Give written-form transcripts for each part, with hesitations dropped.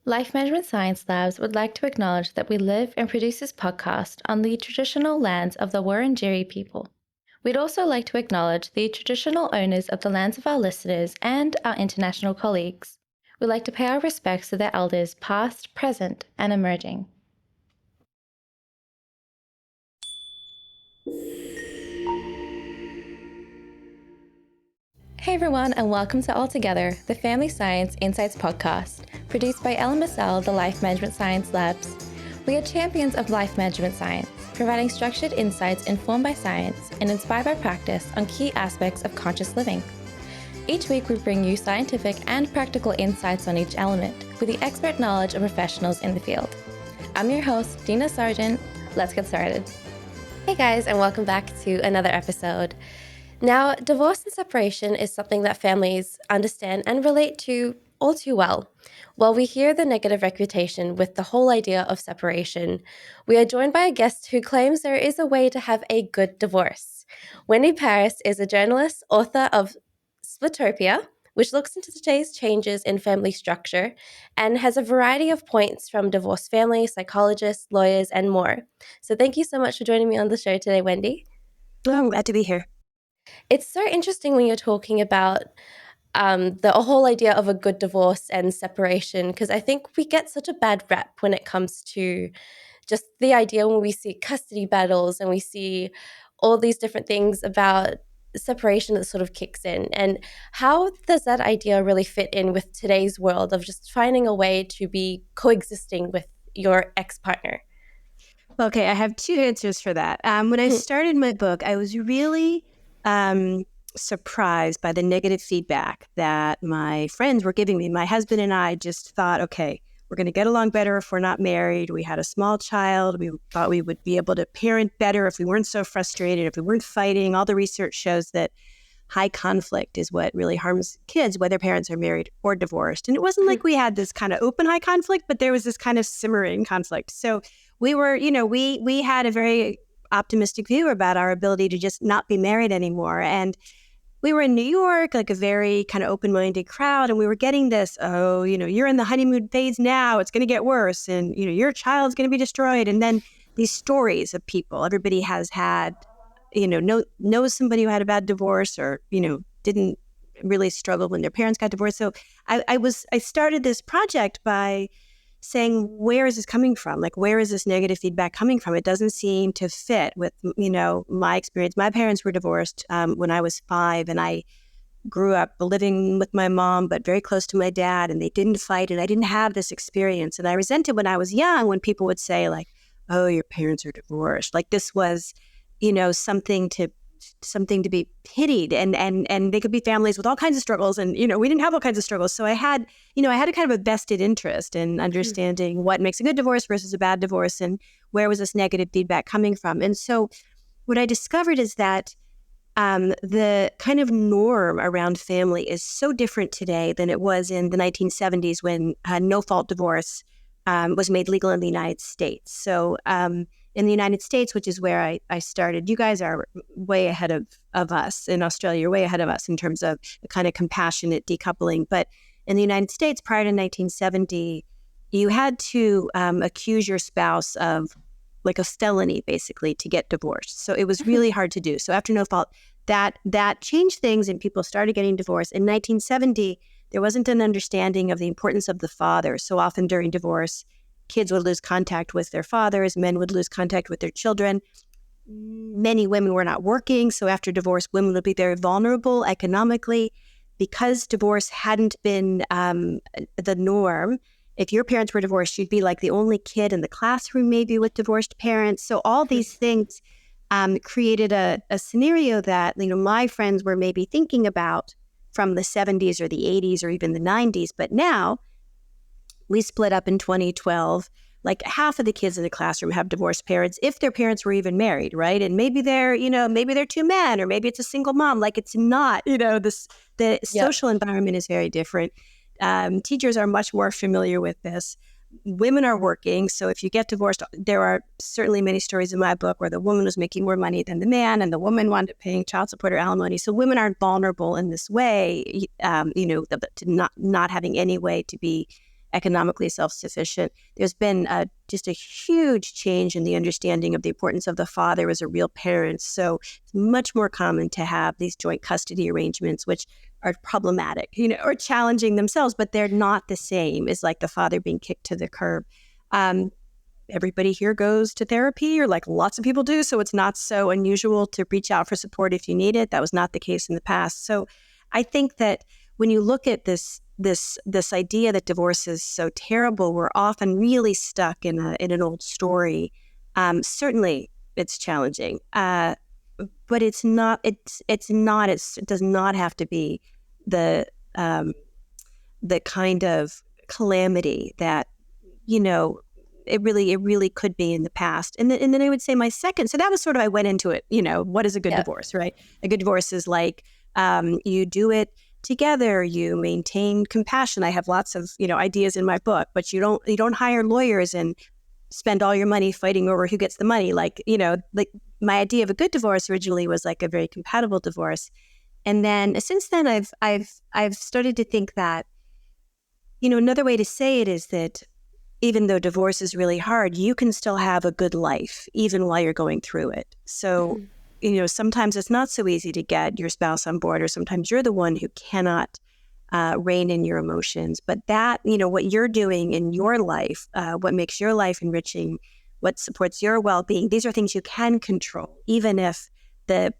Life Management Science Labs would like to acknowledge that we live and produce this podcast on the traditional lands of the Wurundjeri people. We'd also like to acknowledge the traditional owners of the lands of our listeners and our international colleagues. We'd like to pay our respects to their elders past, present, and emerging. Hey everyone, and welcome to All Together, the Family Science Insights podcast, produced by MSW, the Life Management Science Labs. We are champions of life management science, providing structured insights informed by science and inspired by practice on key aspects of conscious living. Each week, we bring you scientific and practical insights on each element with the expert knowledge of professionals in the field. I'm your host, Dina Sargeant. Let's get started. Hey guys, and welcome back to another episode. Now, divorce and separation is something that families understand and relate to all too well. While we hear the negative reputation with the whole idea of separation, we are joined by a guest who claims there is a way to have a good divorce. Wendy Paris is a journalist, author of Splitopia, which looks into today's changes in family structure, and has a variety of points from divorced families, psychologists, lawyers, and more. So thank you so much for joining me on the show today, Wendy. Oh, I'm glad to be here. It's so interesting when you're talking about the whole idea of a good divorce and separation, because I think we get such a bad rep when it comes to just the idea when we see custody battles and we see all these different things about separation that sort of kicks in. And how does that idea really fit in with today's world of just finding a way to be coexisting with your ex-partner? Okay, I have two answers for that. When I started my book, I was really surprised by the negative feedback that my friends were giving me. My husband and I just thought, okay, we're going to get along better if we're not married. We had a small child. We thought we would be able to parent better if we weren't so frustrated, if we weren't fighting. All the research shows that high conflict is what really harms kids, whether parents are married or divorced. And it wasn't like we had this kind of open high conflict, but there was this kind of simmering conflict. So we were, we had a very optimistic view about our ability to just not be married anymore. And we were in New York, like a very kind of open-minded crowd, and we were getting this, you're in the honeymoon phase now, it's going to get worse, and, your child's going to be destroyed. And then these stories of people, everybody has had, knows somebody who had a bad divorce or, didn't really struggle when their parents got divorced. So I started this project by saying, where is this coming from? Like, where is this negative feedback coming from? It doesn't seem to fit with, my experience. My parents were divorced when I was 5, and I grew up living with my mom, but very close to my dad, and they didn't fight, and I didn't have this experience. And I resented when I was young when people would say, like, oh, your parents are divorced. Like this was, something to be pitied, and they could be families with all kinds of struggles, and we didn't have all kinds of struggles. So I had a kind of a vested interest in understanding what makes a good divorce versus a bad divorce, and where was this negative feedback coming from. And so what I discovered is that the kind of norm around family is so different today than it was in the 1970s when no-fault divorce was made legal in the United States. So in the United States, which is where I started, you guys are way ahead of us. In Australia, you're way ahead of us in terms of the kind of compassionate decoupling. But in the United States, prior to 1970, you had to accuse your spouse of like a felony, basically, to get divorced. So it was really hard to do. So after no fault, that changed things and people started getting divorced. In 1970, there wasn't an understanding of the importance of the father. So often during divorce, kids would lose contact with their fathers, men would lose contact with their children. Many women were not working. So after divorce, women would be very vulnerable economically. Because divorce hadn't been the norm, if your parents were divorced, you'd be like the only kid in the classroom, maybe with divorced parents. So all these things created a scenario that, my friends were maybe thinking about from the 70s or the 80s or even the 90s. But now we split up in 2012. Like half of the kids in the classroom have divorced parents if their parents were even married, right? And maybe they're two men, or maybe it's a single mom. Like it's not, the social environment is very different. Teachers are much more familiar with this. Women are working. So if you get divorced, there are certainly many stories in my book where the woman was making more money than the man, and the woman wound up paying child support or alimony. So women aren't vulnerable in this way, to not having any way to be economically self-sufficient, there's been just a huge change in the understanding of the importance of the father as a real parent. So it's much more common to have these joint custody arrangements, which are problematic, or challenging themselves, but they're not the same as like the father being kicked to the curb. Everybody here goes to therapy, or like lots of people do, so it's not so unusual to reach out for support if you need it. That was not the case in the past. So I think that when you look at this idea that divorce is so terrible, we're often really stuck in an old story. Certainly, it's challenging, but it's not. It does not have to be the kind of calamity that it really could be in the past. And then I would say my second. So that was sort of, I went into it. What is a good divorce, right? A good divorce is like you do it together, you maintain compassion. I have lots of, ideas in my book, but you don't hire lawyers and spend all your money fighting over who gets the money. Like my idea of a good divorce originally was like a very compatible divorce. And then since then I've started to think that, another way to say it is that even though divorce is really hard, you can still have a good life even while you're going through it. So, sometimes it's not so easy to get your spouse on board, or sometimes you're the one who cannot rein in your emotions. But that, what you're doing in your life, what makes your life enriching, what supports your well-being, these are things you can control, even if the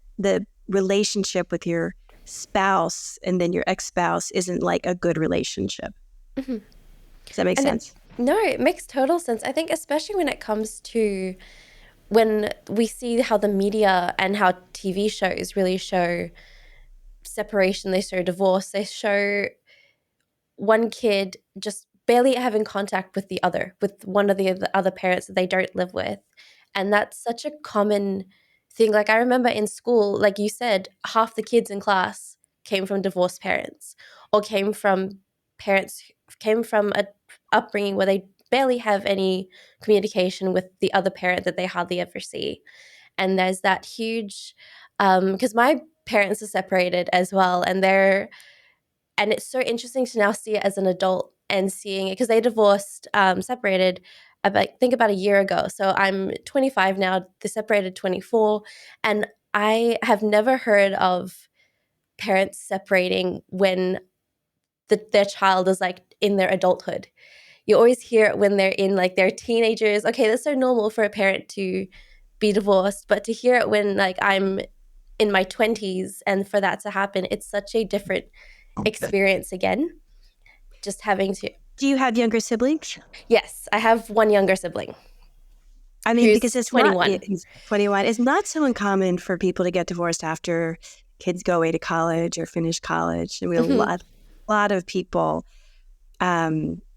relationship with your spouse and then your ex-spouse isn't like a good relationship. Mm-hmm. Does that make sense? No, it makes total sense. I think especially when it comes to when we see how the media and how TV shows really show separation, they show divorce, they show one kid just barely having contact with one of the other parents that they don't live with. And that's such a common thing. Like I remember in school, like you said, half the kids in class came from divorced parents, or came from a upbringing where they barely have any communication with the other parent that they hardly ever see. And there's that huge, because my parents are separated as well, and it's so interesting to now see it as an adult and seeing it, because they separated about a year ago. So I'm 25 now, they separated 24, and I have never heard of parents separating when their child is like in their adulthood. You always hear it when they're in like their teenagers. Okay, that's so normal for a parent to be divorced, but to hear it when like I'm in my 20s and for that to happen, it's such a different experience again. Just having to. Do you have younger siblings? Yes, I have one younger sibling. I mean, because it's 21. 21. It's not so uncommon for people to get divorced after kids go away to college or finish college. And we have a lot of people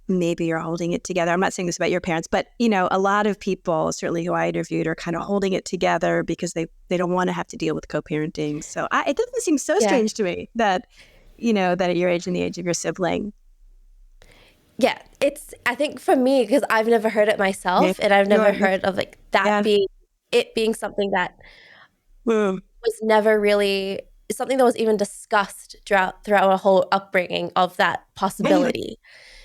maybe are holding it together. I'm not saying this about your parents, but, a lot of people, certainly who I interviewed, are kind of holding it together because they don't want to have to deal with co-parenting. So it doesn't seem so strange to me that, that at your age and the age of your sibling. Yeah, I think for me, because I've never heard it myself, and I've never heard of like that being something that was never really something that was even discussed throughout our whole upbringing of that possibility.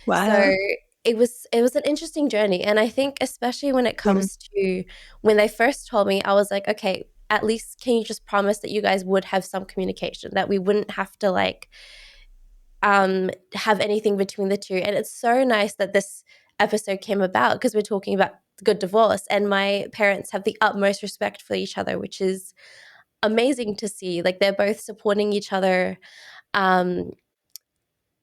Wow. So it was an interesting journey. And I think especially when it comes to when they first told me, I was like, okay, at least can you just promise that you guys would have some communication, that we wouldn't have to like have anything between the two. And it's so nice that this episode came about, because we're talking about good divorce, and my parents have the utmost respect for each other, which is amazing to see. Like they're both supporting each other,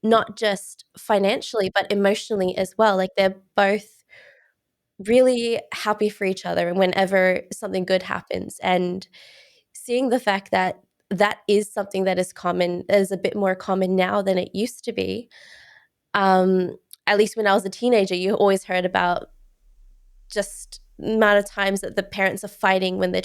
not just financially, but emotionally as well. Like they're both really happy for each other, and whenever something good happens, and seeing the fact that that is something that is common, is a bit more common now than it used to be. At least when I was a teenager, you always heard about just the amount of times that the parents are fighting when they're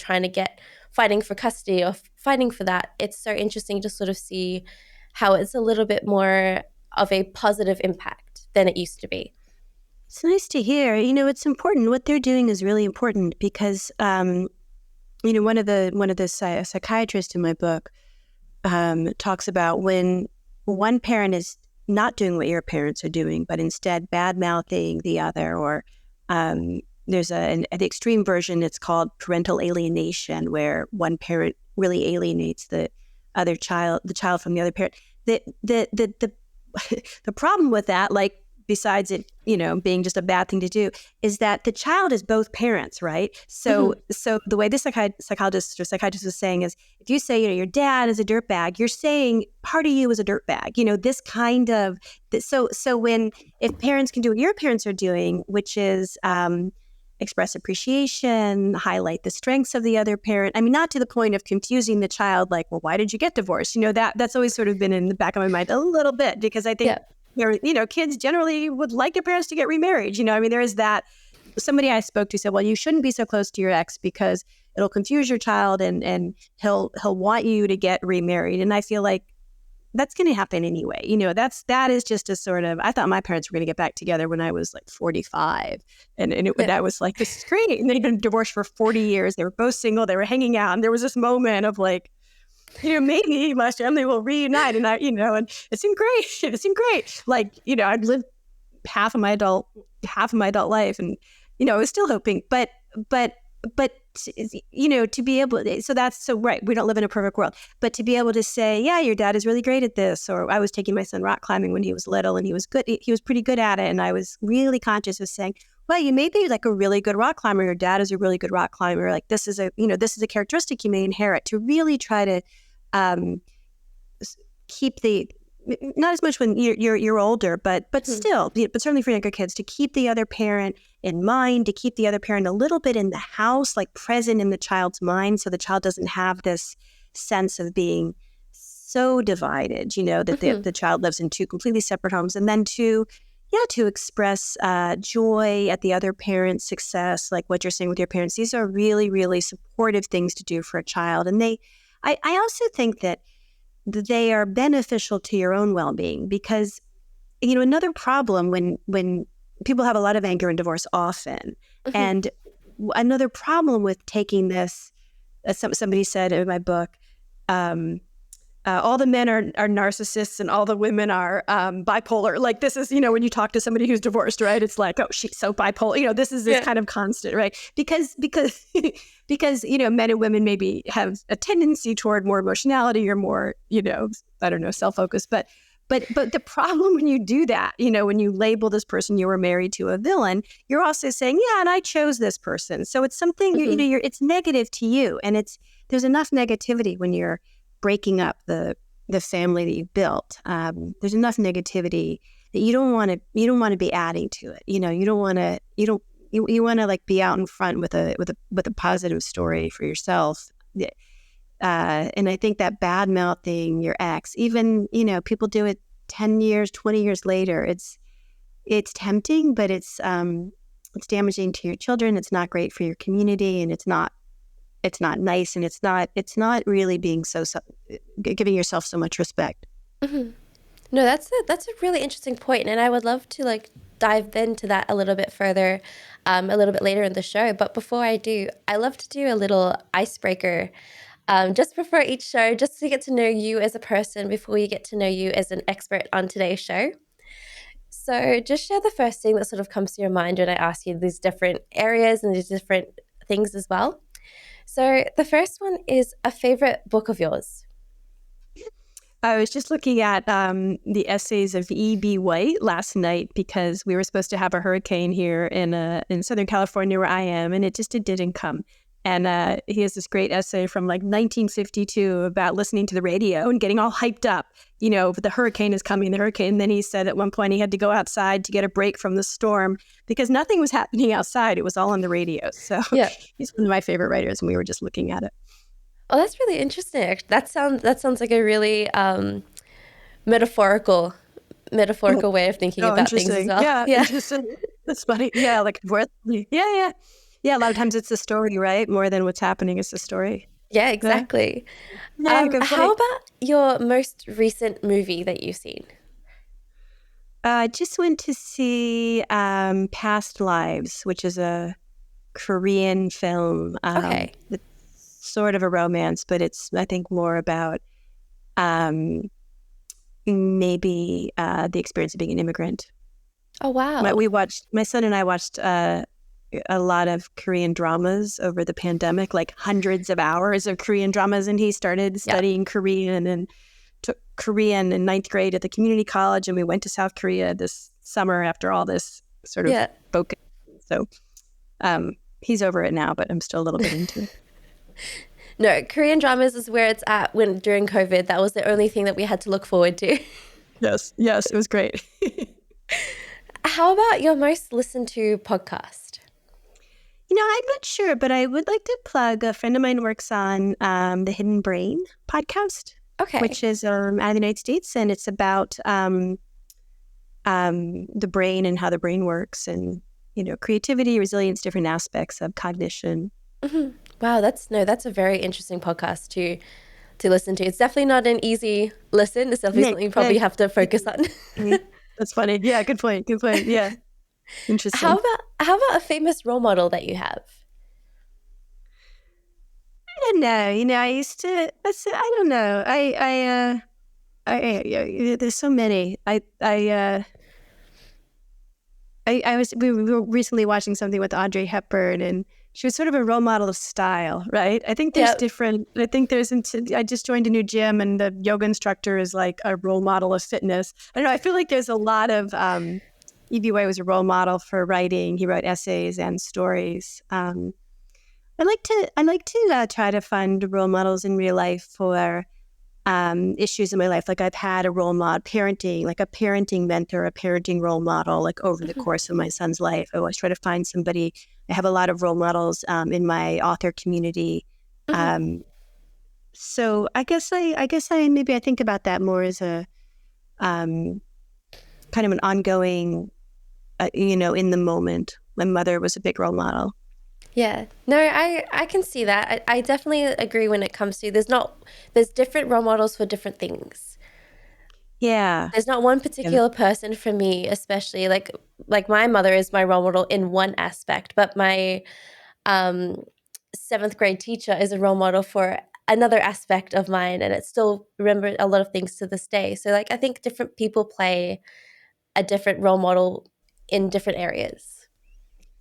fighting for custody or fighting for that. It's so interesting to sort of see how it's a little bit more of a positive impact than it used to be. It's nice to hear. It's important. What they're doing is really important because, one of the psychiatrists in my book talks about when one parent is not doing what your parents are doing, but instead bad-mouthing the other, or there's an extreme version, it's called parental alienation, where one parent really alienates the child from the other parent. The the problem with that, like, besides it, being just a bad thing to do, is that the child is both parents, right? So the way this psychologist or psychiatrist was saying is, if you say, your dad is a dirtbag, you're saying part of you is a dirtbag. This kind of so if parents can do what your parents are doing, which is express appreciation, highlight the strengths of the other parent. I mean, not to the point of confusing the child, like, well, why did you get divorced? That's always sort of been in the back of my mind a little bit, because I think, kids generally would like their parents to get remarried. There is that. Somebody I spoke to said, well, you shouldn't be so close to your ex because it'll confuse your child and he'll want you to get remarried. And I feel like that's going to happen anyway. That is just a sort of, I thought my parents were going to get back together when I was like 45. I was like, this is great. And they'd been divorced for 40 years. They were both single. They were hanging out. And there was this moment of like, maybe my family will reunite. And and it seemed great. It seemed great. Like, I'd lived half of my adult life, and, I was still hoping, but to be able, right. We don't live in a perfect world, but to be able to say, yeah, your dad is really great at this. Or I was taking my son rock climbing when he was little, and he was good. He was pretty good at it. And I was really conscious of saying, well, you may be like a really good rock climber. Your dad is a really good rock climber. Like, this is a characteristic you may inherit, to really try to keep not as much when you're older, but still, but certainly for younger kids, to keep the other parent in mind, to keep the other parent a little bit in the house, like present in the child's mind, so the child doesn't have this sense of being so divided, that the child lives in two completely separate homes. And then to express joy at the other parent's success, like what you're saying with your parents. These are really, really supportive things to do for a child. And I also think that they are beneficial to your own well-being, because, another problem when people have a lot of anger and divorce often, and another problem with taking this, as somebody said in my book, all the men are narcissists and all the women are bipolar. Like, this is, when you talk to somebody who's divorced, right? It's like, oh, she's so bipolar. This is this kind of constant, right? Because men and women maybe have a tendency toward more emotionality or more, self-focused. But the problem when you do that, when you label this person you were married to a villain, you're also saying, yeah, and I chose this person. So it's something, it's negative to you. And there's enough negativity when you're breaking up the family that you've built. There's enough negativity that you don't want to be adding to it. You want to like be out in front with a positive story for yourself. And I think that bad mouthing your ex, even, people do it 10 years, 20 years later. It's tempting, but it's damaging to your children. It's not great for your community, and it's not nice, and it's not really being giving yourself so much respect. No, that's a really interesting point, and I would love to like dive into that a little bit further, a little bit later in the show. But before I do, I love to do a little icebreaker, just before each show, just to get to know you as a person before we get to know you as an expert on today's show. So just share the first thing that sort of comes to your mind when I ask you these different areas and these different things as well. So the first one is a favorite book of yours. I was just looking at the essays of E.B. White last night, because we were supposed to have a hurricane here in Southern California where I am, and it didn't come. And he has this great essay from like 1952 about listening to the radio and getting all hyped up. The hurricane is coming, the hurricane. And then he said at one point he had to go outside to get a break from the storm because nothing was happening outside. It was all on the radio. So he's one of my favorite writers, and we were just looking at it. Oh, that's really interesting. That sounds like a really metaphorical way of thinking about things as well. Yeah. Interesting. That's funny. Yeah, like yeah. Yeah, a lot of times it's the story, right? More than what's happening, it's the story. Yeah, exactly. Yeah, how about your most recent movie that you've seen? I just went to see Past Lives, which is a Korean film. Okay. It's sort of a romance, but it's, I think, more about, maybe the experience of being an immigrant. Oh, wow. My son and I watched a lot of Korean dramas over the pandemic, like hundreds of hours of Korean dramas. And he started studying Korean and took Korean in ninth grade at the community college. And we went to South Korea this summer after all this sort of focus. So he's over it now, but I'm still a little bit into it. No, Korean dramas is where it's at during COVID. That was the only thing that we had to look forward to. Yes, it was great. How about your most listened to podcast? I'm not sure, but I would like to plug a friend of mine works on the Hidden Brain podcast, which is out of the United States, and it's about the brain and how the brain works, and creativity, resilience, different aspects of cognition. Mm-hmm. Wow, that's a very interesting podcast to listen to. It's definitely not an easy listen. It's definitely something you probably have to focus on. That's funny. Yeah, good point. Yeah. Interesting. How about a famous role model that you have? I don't know. I used to. I don't know. There's so many. We were recently watching something with Audrey Hepburn, and she was sort of a role model of style, right? I think there's different. I think I just joined a new gym, and the yoga instructor is like a role model of fitness. I don't know. I feel like there's a lot of. E.B. White was a role model for writing. He wrote essays and stories. I like to try to find role models in real life for issues in my life. Like I've had a role model, parenting, like a parenting mentor, a parenting role model, like over the course of my son's life. I always try to find somebody. I have a lot of role models in my author community. So I guess I think about that more as a kind of an ongoing, in the moment. My mother was a big role model. Yeah. No, I can see that. I definitely agree when it comes to there's different role models for different things. Yeah. There's not one particular person for me, especially like my mother is my role model in one aspect, but my 7th grade teacher is a role model for another aspect of mine, and it still remember a lot of things to this day. So like I think different people play a different role model in different areas.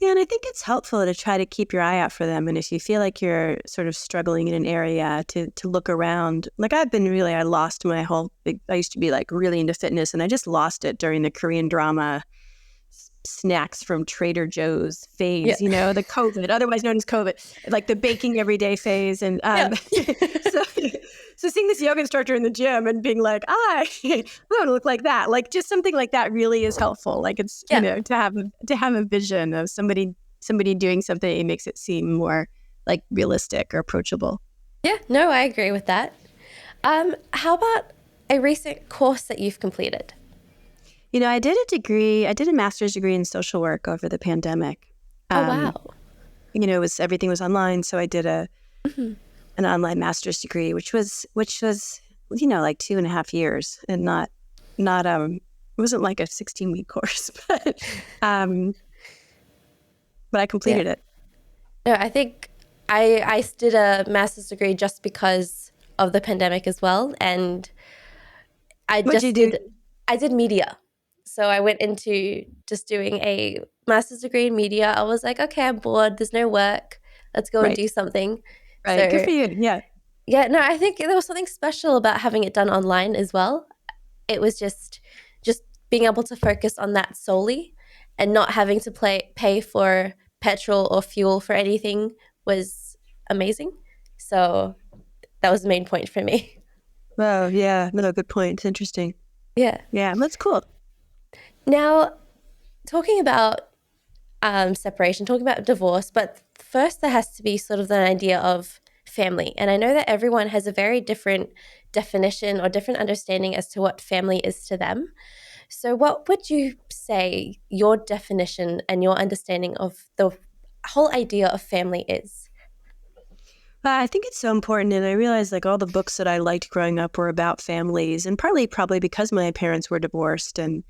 Yeah, and I think it's helpful to try to keep your eye out for them. And if you feel like you're sort of struggling in an area, to look around. Like I lost my whole I used to be like really into fitness, and I just lost it during the Korean drama snacks from Trader Joe's phase, the COVID, otherwise known as COVID, like the baking every day phase. And so seeing this yoga instructor in the gym and being like, I want to look like that, like just something like that really is helpful. Like it's, to have a vision of somebody doing something, it makes it seem more like realistic or approachable. Yeah, no, I agree with that. How about a recent course that you've completed? I did a master's degree in social work over the pandemic. Oh, wow. Everything was online. So I did an online master's degree, which was, like 2.5 years, and not it wasn't like a 16-week course, but I completed it. No, I think I did a master's degree just because of the pandemic as well. And I did media. So I went into just doing a master's degree in media. I was like, okay, I'm bored. There's no work. Let's go and do something. Right. So, good for you. Yeah. Yeah. No, I think there was something special about having it done online as well. It was just being able to focus on that solely and not having to pay for petrol or fuel for anything was amazing. So that was the main point for me. Oh, yeah. No, good point. It's interesting. Yeah. Yeah, that's cool. Now, talking about separation, talking about divorce, but first there has to be sort of the idea of family. And I know that everyone has a very different definition or different understanding as to what family is to them. So what would you say your definition and your understanding of the whole idea of family is? I think it's so important, and I realized like all the books that I liked growing up were about families, and partly probably because my parents were divorced. And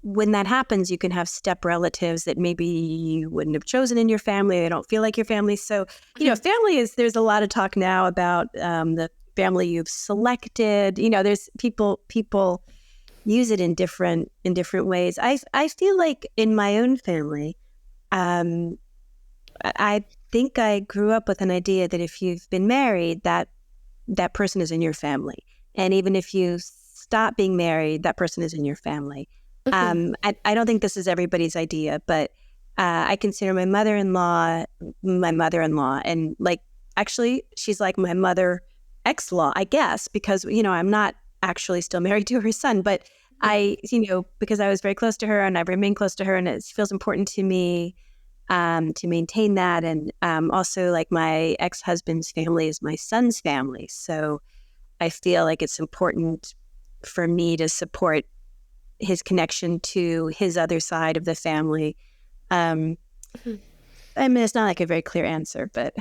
when that happens, you can have step relatives that maybe you wouldn't have chosen in your family. They don't feel like your family. So, family there's a lot of talk now about the family you've selected. There's people use it in different ways. I feel like in my own family, I think I grew up with an idea that if you've been married, that person is in your family. And even if you stop being married, that person is in your family. I don't think this is everybody's idea, but I consider my mother-in-law my mother-in-law. And actually, she's like my mother ex-law, I guess, because, I'm not actually still married to her son. But because I was very close to her and I've remained close to her, and it feels important to me to maintain that. And also, my ex-husband's family is my son's family. So I feel like it's important for me to support his connection to his other side of the family. I mean, it's not a very clear answer, but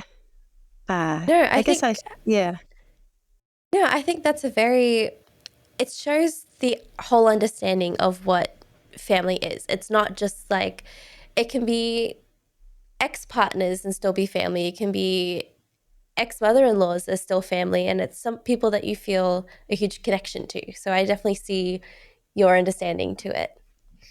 No, I guess yeah. No, I think that's it shows the whole understanding of what family is. It's not just it can be ex-partners and still be family. It can be ex-mother-in-laws are still family, and it's some people that you feel a huge connection to. So I definitely see your understanding to it.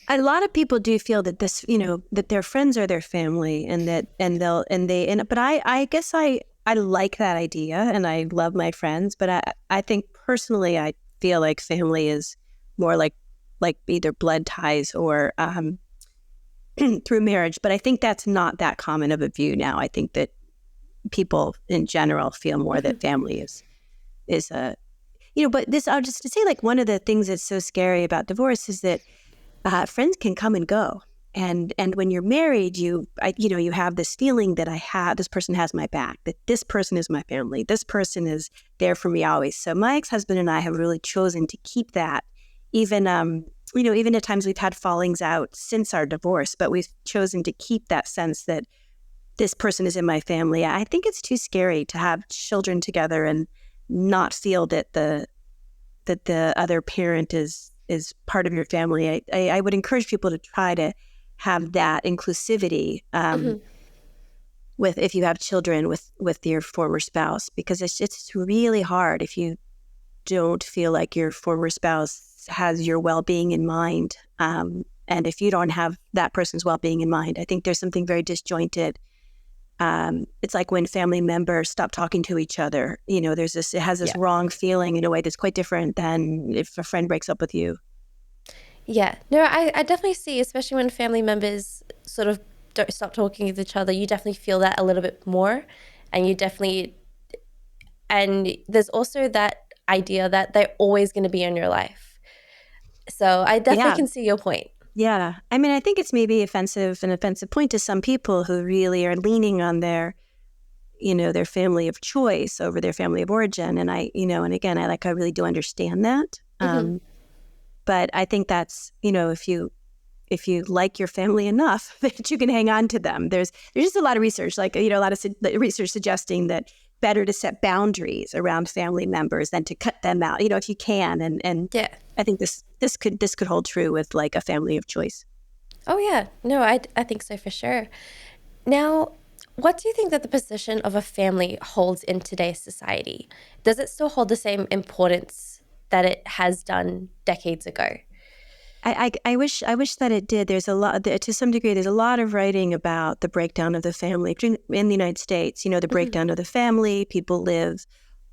A lot of people do feel that this, that their friends are their family, but I guess I like that idea, and I love my friends, but I think personally I feel like family is more like either blood ties or through marriage. But I think that's not that common of a view now. I think that people in general feel more that family is a, but this, I'll just to say, one of the things that's so scary about divorce is that friends can come and go. And when you're married, you have this feeling that this person has my back, that this person is my family, this person is there for me always. So my ex-husband and I have really chosen to keep that, even at times we've had fallings out since our divorce, but we've chosen to keep that sense that this person is in my family. I think it's too scary to have children together and not feel that the other parent is part of your family. I would encourage people to try to have that inclusivity with, if you have children with your former spouse, because it's really hard if you don't feel like your former spouse has your well-being in mind. And if you don't have that person's well-being in mind, I think there's something very disjointed. It's like when family members stop talking to each other, it has this wrong feeling in a way that's quite different than if a friend breaks up with you. Yeah, no, I definitely see, especially when family members sort of don't stop talking with each other, you definitely feel that a little bit more. And there's also that idea that they're always going to be in your life. So I definitely can see your point. Yeah. I mean, I think it's maybe an offensive point to some people who really are leaning on their family of choice over their family of origin. And and again, I really do understand that. But I think that's, if you like your family enough that you can hang on to them. There's just a lot of research, a lot of research suggesting that better to set boundaries around family members than to cut them out, if you can. And yeah. I think this could hold true with a family of choice. Oh yeah, no, I think so for sure. Now, what do you think that the position of a family holds in today's society? Does it still hold the same importance that it has done decades ago? I wish that it did. There's a lot, to some degree, there's a lot of writing about the breakdown of the family in the United States. The breakdown of the family. People live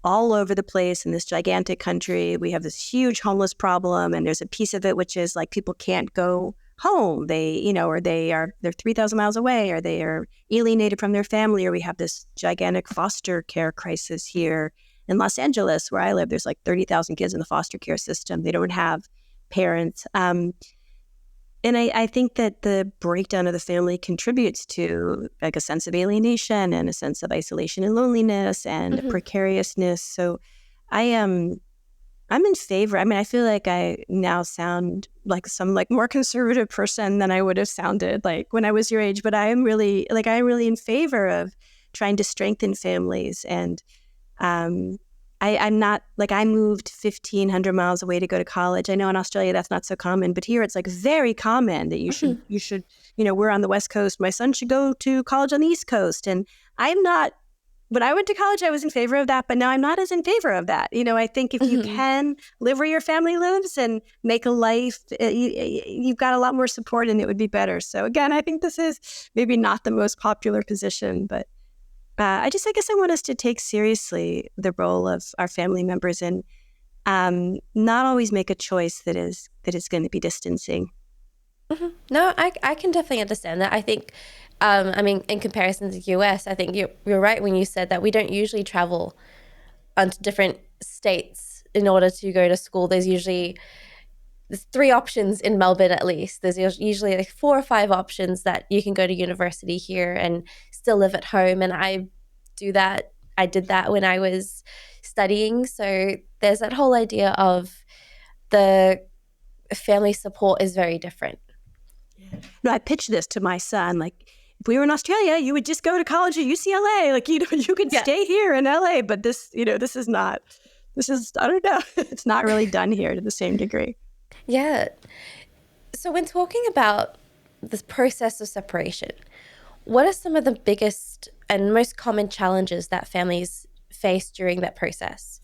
all over the place in this gigantic country. We have this huge homeless problem, and there's a piece of it which is people can't go home. They're 3,000 miles away, or they are alienated from their family, or we have this gigantic foster care crisis here in Los Angeles, where I live. There's 30,000 kids in the foster care system. They don't have parents. And I think that the breakdown of the family contributes to a sense of alienation and a sense of isolation and loneliness and precariousness. So I'm in favor. I mean, I feel like I now sound like some more conservative person than I would have sounded when I was your age, but I'm really in favor of trying to strengthen families. And I'm not I moved 1,500 miles away to go to college. I know in Australia that's not so common, but here it's very common that you should, we're on the West Coast. My son should go to college on the East Coast. And I'm not when I went to college, I was in favor of that, but now I'm not as in favor of that. I think if you can live where your family lives and make a life, you've got a lot more support and it would be better. So again, I think this is maybe not the most popular position, but I guess I want us to take seriously the role of our family members and not always make a choice that is going to be distancing. Mm-hmm. No, I can definitely understand that. I think, in comparison to the US, I think you're right when you said that we don't usually travel onto different states in order to go to school. There's 3 options in Melbourne at least. There's usually like 4 or 5 options that you can go to university here and still live at home. And I did that when I was studying. So there's that whole idea of the family support is very different. No, I pitched this to my son, like, if we were in Australia, you would just go to college at UCLA. Like, you could stay here in LA, but this is not, I don't know. It's not really done here to the same degree. Yeah. So when talking about this process of separation, what are some of the biggest and most common challenges that families face during that process?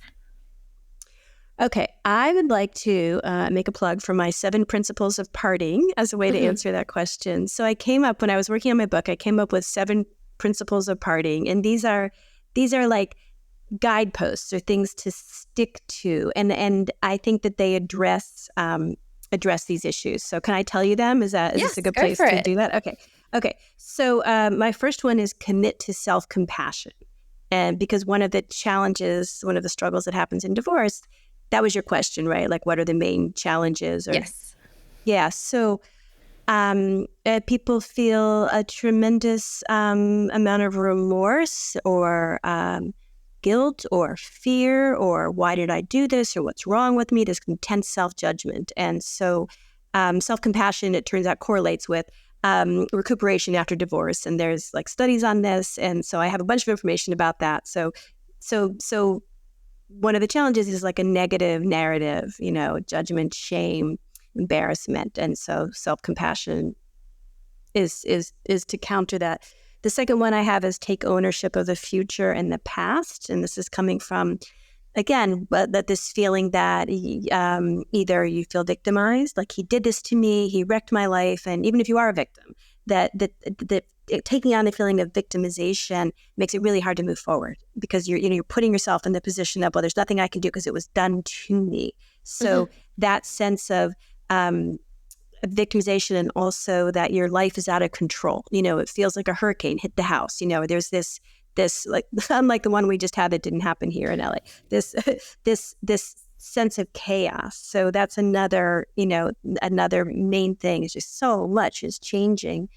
Okay, I would like to make a plug for my 7 principles of parting as a way to answer that question. So when I was working on my book, I came up with 7 principles of parting, and these are like guideposts or things to stick to, and I think that they address these issues. So can I tell you them? Is this a good place to do that? Okay. So my first one is commit to self-compassion, and because one of the struggles that happens in divorce. That was your question, right? Like, what are the main challenges? Yes. Yeah. So people feel a tremendous amount of remorse or guilt or fear or why did I do this or what's wrong with me? This intense self-judgment. And so self-compassion, it turns out, correlates with recuperation after divorce. And there's like studies on this. And so I have a bunch of information about that. So one of the challenges is like a negative narrative, judgment, shame, embarrassment. And so self-compassion is to counter that. The second one I have is take ownership of the future and the past. And this is coming from, again, that this feeling that either you feel victimized, like he did this to me, he wrecked my life. And even if you are a victim, that taking on the feeling of victimization makes it really hard to move forward because you're putting yourself in the position of, well, there's nothing I can do because it was done to me. So that sense of victimization, and also that your life is out of control. It feels like a hurricane hit the house. There's this like, unlike the one we just had that didn't happen here in LA, this sense of chaos. So that's another main thing is just so much is changing.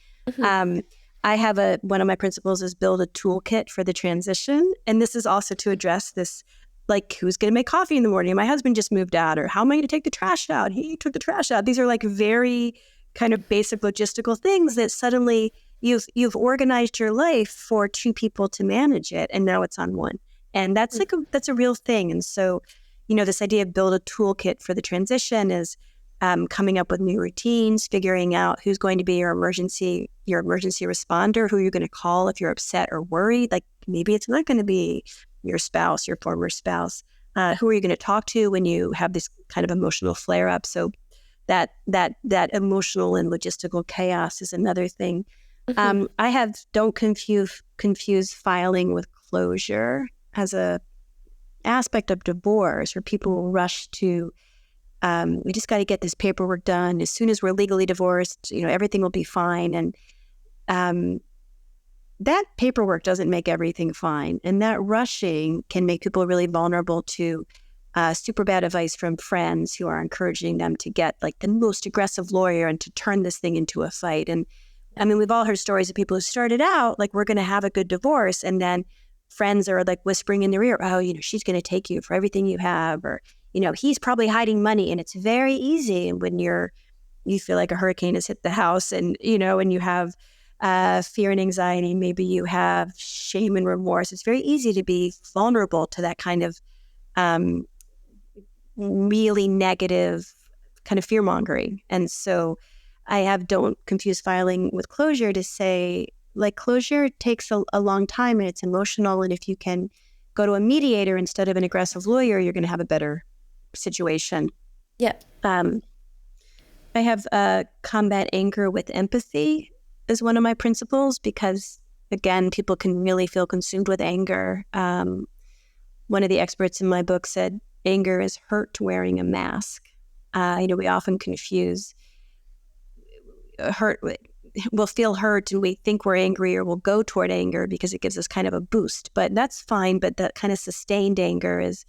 I have one of my principles is build a toolkit for the transition. And this is also to address this, like, who's going to make coffee in the morning? My husband just moved out, or how am I going to take the trash out? He took the trash out. These are like very kind of basic logistical things that suddenly you've organized your life for 2 people to manage it. And now it's on one. And that's that's a real thing. And so, this idea of build a toolkit for the transition is coming up with new routines, figuring out who's going to be your emergency responder, who you're going to call if you're upset or worried. Like, maybe it's not going to be your spouse, your former spouse. Who are you going to talk to when you have this kind of emotional flare up? So that emotional and logistical chaos is another thing. Don't confuse filing with closure as a aspect of divorce, where people rush to, we just got to get this paperwork done. As soon as we're legally divorced, everything will be fine. And that paperwork doesn't make everything fine. And that rushing can make people really vulnerable to super bad advice from friends who are encouraging them to get like the most aggressive lawyer and to turn this thing into a fight. And I mean, we've all heard stories of people who started out like, we're going to have a good divorce. And then friends are like whispering in their ear, oh, she's going to take you for everything you have, or, he's probably hiding money. And it's very easy when you feel like a hurricane has hit the house and, and you have fear and anxiety, maybe you have shame and remorse. It's very easy to be vulnerable to that kind of really negative kind of fear mongering. And so don't confuse filing with closure to say like closure takes a long time and it's emotional. And if you can go to a mediator instead of an aggressive lawyer, you're going to have a better situation. Yeah. I have combat anger with empathy as one of my principles because, again, people can really feel consumed with anger. One of the experts in my book said, anger is hurt wearing a mask. We often confuse hurt. We'll feel hurt and we think we're angry or we'll go toward anger because it gives us kind of a boost. But that's fine. But that kind of sustained anger is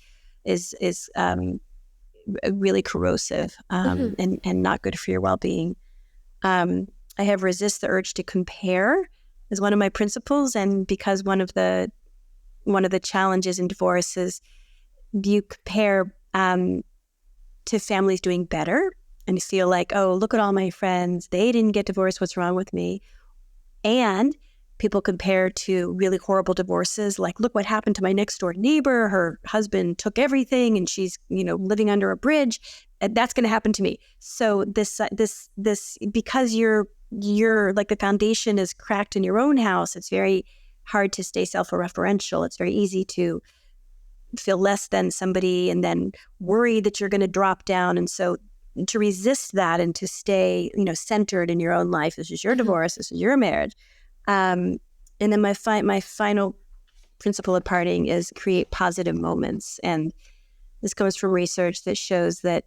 really corrosive and not good for your well-being. I have resist the urge to compare as one of my principles, and because one of the challenges in divorce is you compare to families doing better and you feel like, oh, look at all my friends, they didn't get divorced, what's wrong with me? And people compare to really horrible divorces, like, look what happened to my next door neighbor, her husband took everything and she's, living under a bridge, and that's going to happen to me. So this because you're like the foundation is cracked in your own house, it's very hard to stay self-referential. It's very easy to feel less than somebody and then worry that you're going to drop down. And so to resist that and to stay, centered in your own life. This is your divorce. This is your marriage. And then my final principle of parting is create positive moments. And this comes from research that shows that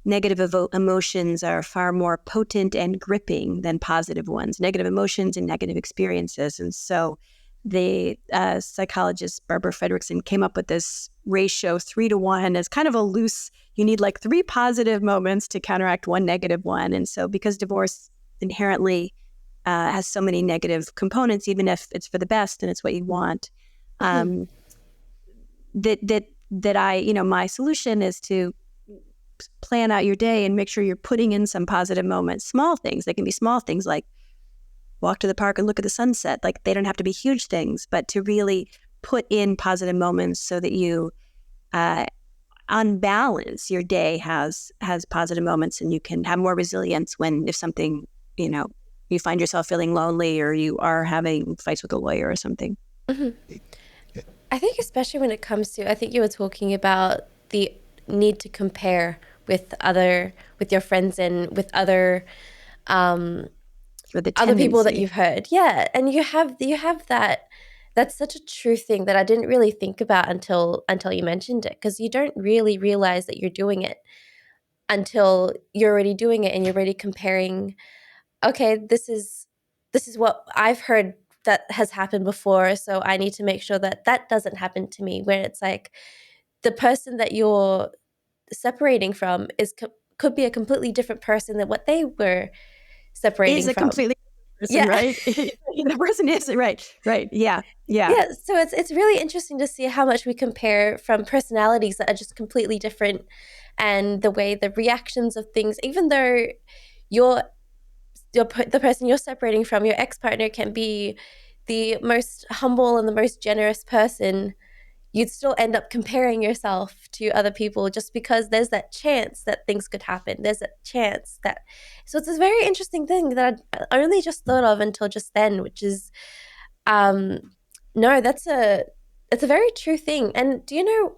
negative emotions are far more potent and gripping than positive ones, negative emotions and negative experiences. And so the psychologist Barbara Fredrickson came up with this ratio 3-to-1 as kind of a loose, you need like 3 positive moments to counteract 1 negative one. And so because divorce inherently has so many negative components, even if it's for the best and it's what you want, that my solution is to plan out your day and make sure you're putting in some positive moments, small things. They can be small things like walk to the park and look at the sunset. Like they don't have to be huge things, but to really put in positive moments so that you, on balance, your day has positive moments and you can have more resilience if something, you find yourself feeling lonely or you are having fights with a lawyer or something. Mm-hmm. I think especially when it comes to, I think you were talking about the need to compare with your friends and with other people that you've heard. Yeah. And you have that. That's such a true thing that I didn't really think about until you mentioned it, because you don't really realize that you're doing it until you're already doing it and you're already comparing, okay, this is what I've heard that has happened before, so I need to make sure that doesn't happen to me, where it's like the person that you're separating from could be a completely different person than what they were separating from. Completely person, right? The person is right. Yeah. So it's really interesting to see how much we compare from personalities that are just completely different, and the way the reactions of things, even though the person you're separating from, your ex-partner, can be the most humble and the most generous person, you'd still end up comparing yourself to other people just because there's that chance that things could happen. There's a chance that... So it's a very interesting thing that I only just thought of until just then, which is, it's a very true thing. And do you know,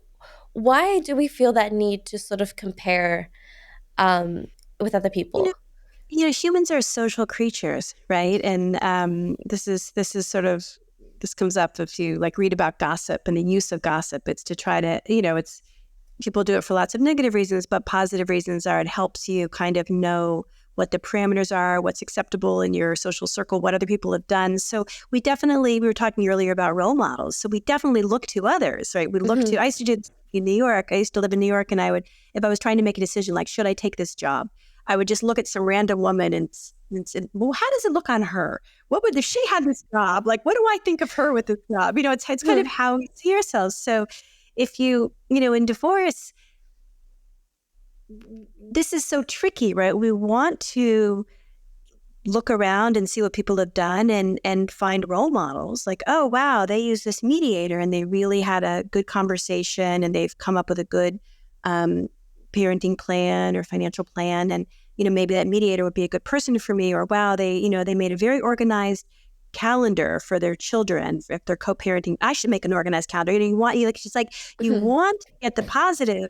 why do we feel that need to sort of compare with other people? Humans are social creatures, right? And this comes up if you read about gossip and the use of gossip. It's to try to, it's people do it for lots of negative reasons, but positive reasons are it helps you kind of know what the parameters are, what's acceptable in your social circle, what other people have done. So we were talking earlier about role models. So we definitely look to others, right? We look to, I used to do in New York. I used to live in New York, and if I was trying to make a decision, like, should I take this job? I would just look at some random woman and say, well, how does it look on her? What would, if she had this job, what do I think of her with this job? It's kind of how we see ourselves. So if you, in divorce, this is so tricky, right? We want to look around and see what people have done and find role models. Like, oh, wow, they use this mediator and they really had a good conversation and they've come up with a good parenting plan or financial plan. And, maybe that mediator would be a good person for me. Or, wow, they made a very organized calendar for their children if they're co-parenting. I should make an organized calendar. You want she's like you want to get the positive,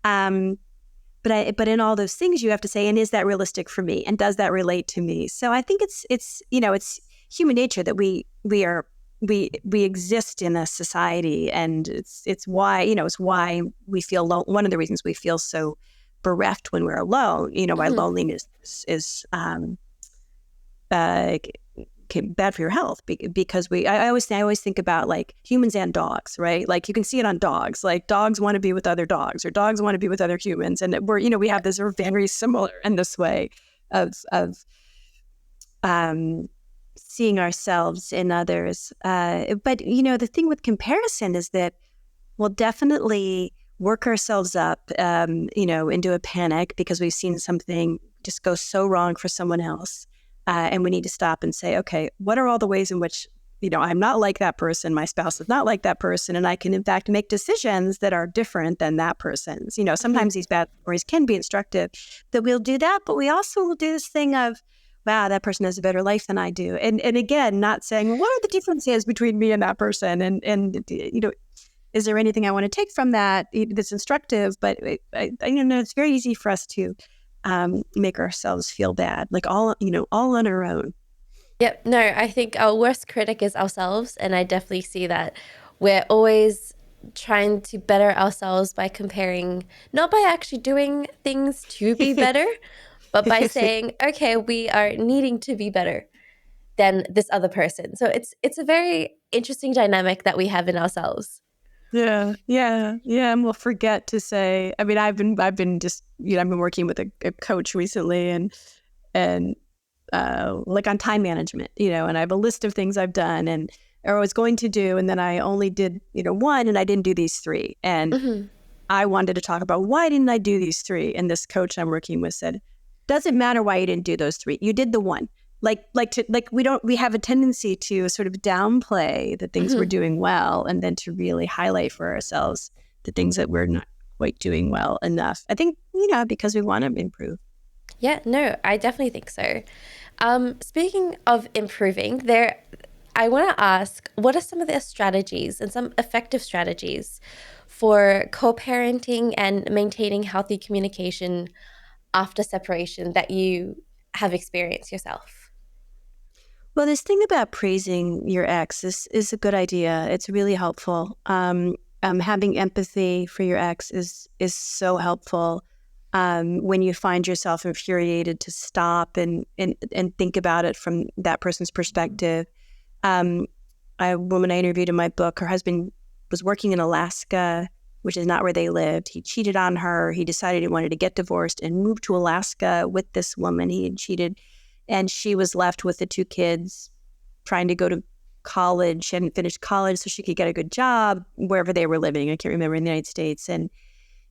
but in all those things you have to say, and is that realistic for me, and does that relate to me? So I think it's it's human nature that we exist in a society, and it's why it's why we feel one of the reasons we feel so bereft when we're alone. Why loneliness is bad for your health, because I always think about like humans and dogs, right? Like you can see it on dogs. Like dogs want to be with other dogs, or dogs want to be with other humans, and we have this, we're very similar in this way of seeing ourselves in others. But the thing with comparison is that we'll definitely work ourselves up, into a panic because we've seen something just go so wrong for someone else. And we need to stop and say, okay, what are all the ways in which, I'm not like that person, my spouse is not like that person, and I can, in fact, make decisions that are different than that person's. Sometimes these bad stories can be instructive, that we'll do that, but we also will do this thing of, wow, that person has a better life than I do. And again, not saying, well, what are the differences between me and that person? And is there anything I want to take from that that's instructive? But it's very easy for us to make ourselves feel bad, like all on our own. Yep. No, I think our worst critic is ourselves. And I definitely see that we're always trying to better ourselves by comparing, not by actually doing things to be better, but by saying, okay, we are needing to be better than this other person. So it's a very interesting dynamic that we have in ourselves. Yeah. And we'll forget to say, I mean, I've been working with a coach recently, and like on time management, and I have a list of things I've done and or was going to do, and then I only did, one, and I didn't do these three. And I wanted to talk about, why didn't I do these three? And this coach I'm working with said, doesn't matter why you didn't do those three. You did the one. We have a tendency to sort of downplay the things we're doing well, and then to really highlight for ourselves the things that we're not quite doing well enough. I think, because we want to improve. Yeah, no, I definitely think so. Speaking of improving, I want to ask, what are some of the strategies and some effective strategies for co-parenting and maintaining healthy communication after separation that you have experienced yourself? Well, this thing about praising your ex is a good idea. It's really helpful. Having empathy for your ex is so helpful. When you find yourself infuriated, to stop and think about it from that person's perspective. A woman I interviewed in my book, her husband was working in Alaska, which is not where they lived. He cheated on her. He decided he wanted to get divorced and moved to Alaska with this woman he had cheated. And she was left with the two kids trying to go to college. She hadn't finished college so she could get a good job wherever they were living. I can't remember, in the United States. And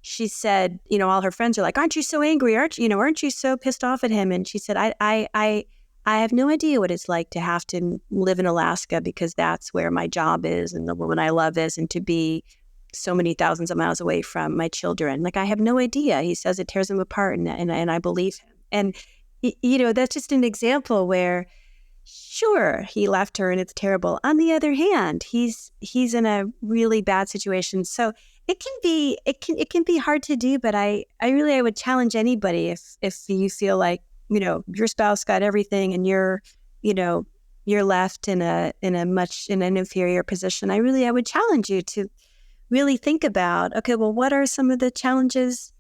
she said, all her friends are like, aren't you so angry? Aren't you so pissed off at him? And she said, I have no idea what it's like to have to live in Alaska, because that's where my job is and the woman I love is, and to be so many thousands of miles away from my children. Like, I have no idea. He says it tears him apart, and I believe him. And that's just an example where, sure, he left her and it's terrible. On the other hand, he's in a really bad situation. So it can be hard to do, but I would challenge anybody, if you feel like, your spouse got everything and you're left in an inferior position. I would challenge you to really think about, okay, well, what are some of the challenges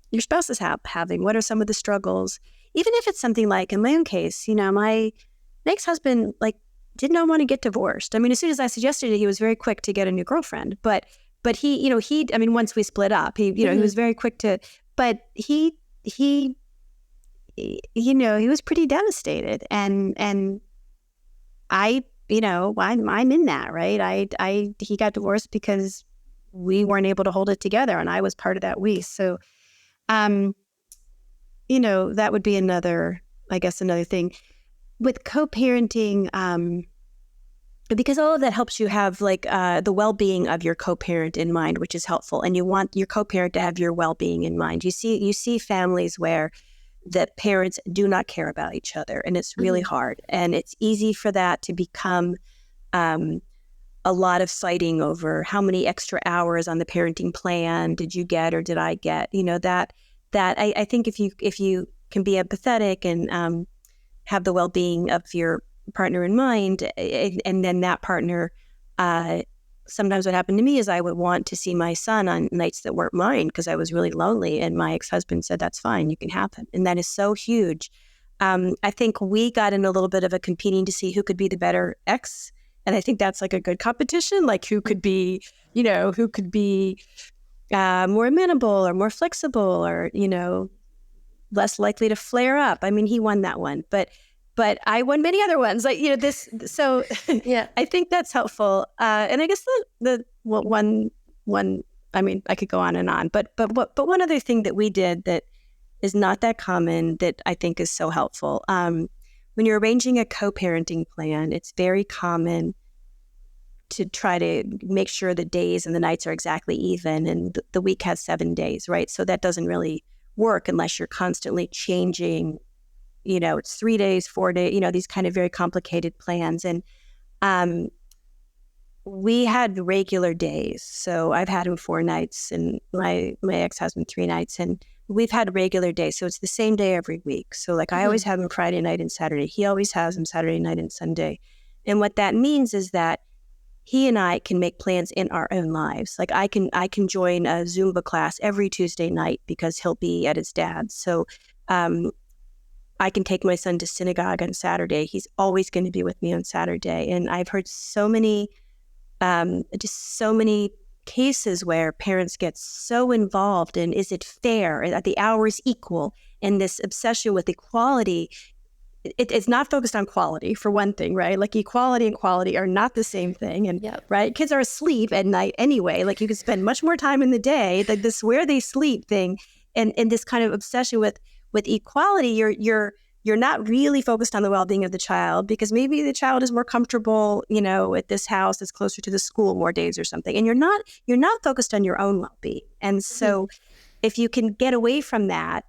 your spouse is having? What are some of the struggles? Even if it's something like, in my own case, my ex-husband, did not want to get divorced. I mean, as soon as I suggested it, he was very quick to get a new girlfriend. But he, once we split up, he was very quick to, but he was pretty devastated. And I'm in that, right? He got divorced because we weren't able to hold it together, and I was part of that we. So, that would be another thing with co-parenting, because all of that helps you have the well-being of your co-parent in mind, which is helpful. And you want your co-parent to have your well-being in mind. You see families where that parents do not care about each other, and it's really hard. And it's easy for that to become a lot of fighting over how many extra hours on the parenting plan did you get or did I get? I think if you can be empathetic and have the well-being of your partner in mind, and then that partner, sometimes what happened to me is I would want to see my son on nights that weren't mine because I was really lonely, and my ex-husband said, that's fine, you can have him. And that is so huge. I think we got in a little bit of a competing to see who could be the better ex. And I think that's like a good competition, like who could be more amenable or more flexible or, less likely to flare up. I mean, he won that one, but I won many other ones. Like, this. So Yeah, I think that's helpful. And I guess the one. I mean, I could go on and on, but one other thing that we did that is not that common that I think is so helpful. When you're arranging a co-parenting plan, it's very common to try to make sure the days and the nights are exactly even, and the week has 7 days, right? So that doesn't really work unless you're constantly changing, it's 3 days, 4 days, these kind of very complicated plans. And we had regular days. So I've had him 4 nights and my ex-husband 3 nights, and we've had regular days. So it's the same day every week. So like I always have him Friday night and Saturday. He always has him Saturday night and Sunday. And what that means is that he and I can make plans in our own lives. Like I can join a Zumba class every Tuesday night because he'll be at his dad's. So I can take my son to synagogue on Saturday. He's always going to be with me on Saturday. And I've heard so many cases where parents get so involved in, is it fair? Are the hours equal? And this obsession with equality, it's not focused on quality, for one thing, right? Like equality and quality are not the same thing. And right, kids are asleep at night anyway. Like you can spend much more time in the day. Like this where they sleep thing, and this kind of obsession with equality, you're not really focused on the well-being of the child because maybe the child is more comfortable, at this house that's closer to the school more days or something. And you're not focused on your own well-being. And so if you can get away from that,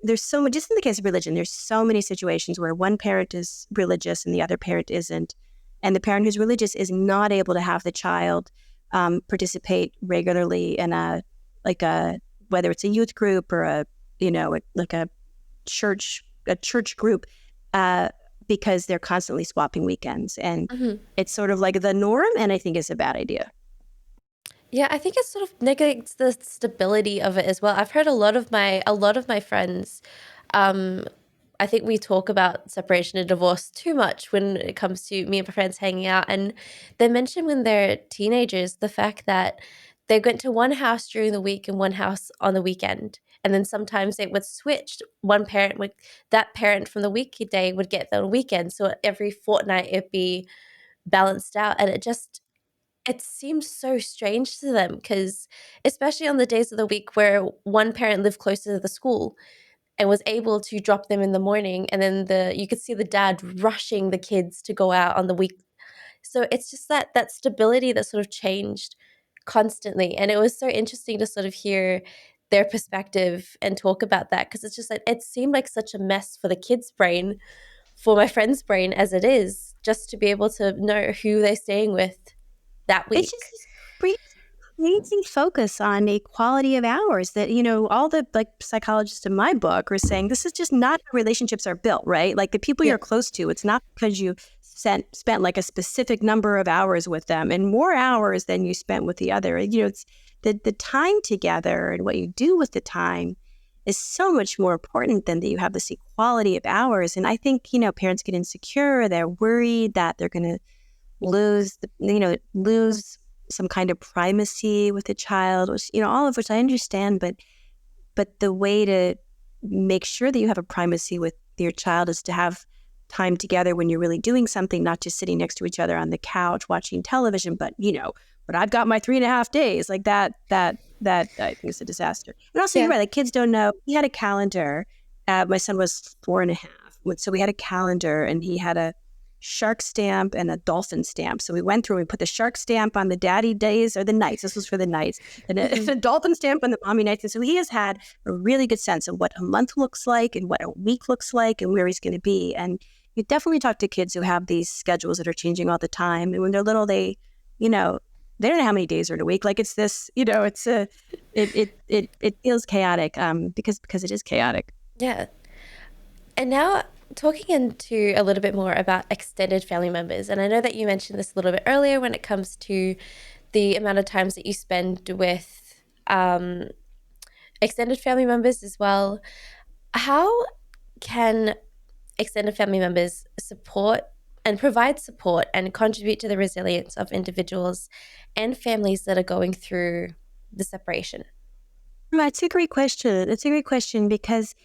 there's so much, just in the case of religion, there's so many situations where one parent is religious and the other parent isn't. And the parent who's religious is not able to have the child participate regularly in whether it's a youth group or a church group, because they're constantly swapping weekends. And it's sort of like the norm, and I think it's a bad idea. Yeah, I think it sort of negates the stability of it as well. I've heard a lot of my friends, I think we talk about separation and divorce too much when it comes to me and my friends hanging out. And they mention when they're teenagers, the fact that they went to one house during the week and one house on the weekend. And then sometimes it would switch. That parent from the weekday would get the weekend. So every fortnight it'd be balanced out. And it seemed so strange to them because especially on the days of the week where one parent lived closer to the school and was able to drop them in the morning, and then you could see the dad rushing the kids to go out on the week. So it's just that stability that sort of changed constantly. And it was so interesting to sort of hear their perspective and talk about that, because it's just like it seemed like such a mess for the kid's brain, for my friend's brain as it is, just to be able to know who they're staying with that week. It's just this crazy focus on equality of hours that, all the psychologists in my book are saying this is just not how relationships are built, right? Like the people you're close to, it's not because you spent like a specific number of hours with them and more hours than you spent with the other. It's the time together and what you do with the time is so much more important than that you have this equality of hours. And I think, parents get insecure. They're worried that they're going to lose some kind of primacy with the child, which, all of which I understand, but the way to make sure that you have a primacy with your child is to have time together when you're really doing something, not just sitting next to each other on the couch watching television, but I've got my 3.5 days like that I think is a disaster. And also you're right, like kids don't know. He had a calendar. My son was 4.5. So we had a calendar and he had shark stamp and a dolphin stamp. So we went through, we put the shark stamp on the daddy days or the nights. This was for the nights. And a dolphin stamp on the mommy nights. And so he has had a really good sense of what a month looks like and what a week looks like and where he's going to be. And you definitely talk to kids who have these schedules that are changing all the time. And when they're little, they they don't know how many days are in a week. Like it's this, it feels chaotic because it is chaotic. Yeah. And now talking into a little bit more about extended family members. And I know that you mentioned this a little bit earlier when it comes to the amount of times that you spend with extended family members as well. How can extended family members support and provide support and contribute to the resilience of individuals and families that are going through the separation? It's a great question. It's a great question because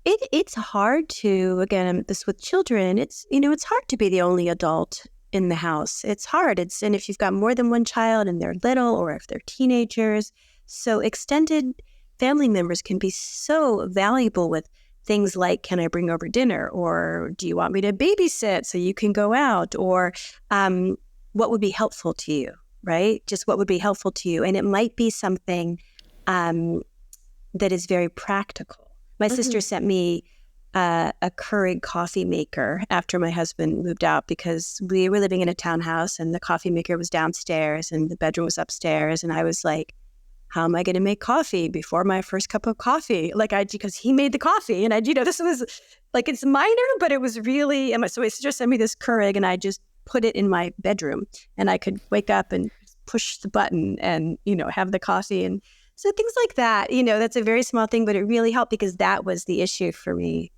it's hard to, again, this with children, it's hard to be the only adult in the house. It's hard. And if you've got more than one child and they're little or if they're teenagers, so extended family members can be so valuable with things like, can I bring over dinner? Or do you want me to babysit so you can go out? Or what would be helpful to you, right? Just what would be helpful to you. And it might be something that is very practical. My sister sent me a Keurig coffee maker after my husband moved out because we were living in a townhouse and the coffee maker was downstairs and the bedroom was upstairs. And I was like, how am I going to make coffee before my first cup of coffee? Because he made the coffee and this was like, it's minor, but it was really, so my sister sent me this Keurig and I just put it in my bedroom and I could wake up and push the button and, have the coffee. And so things like that, that's a very small thing, but it really helped because that was the issue for me.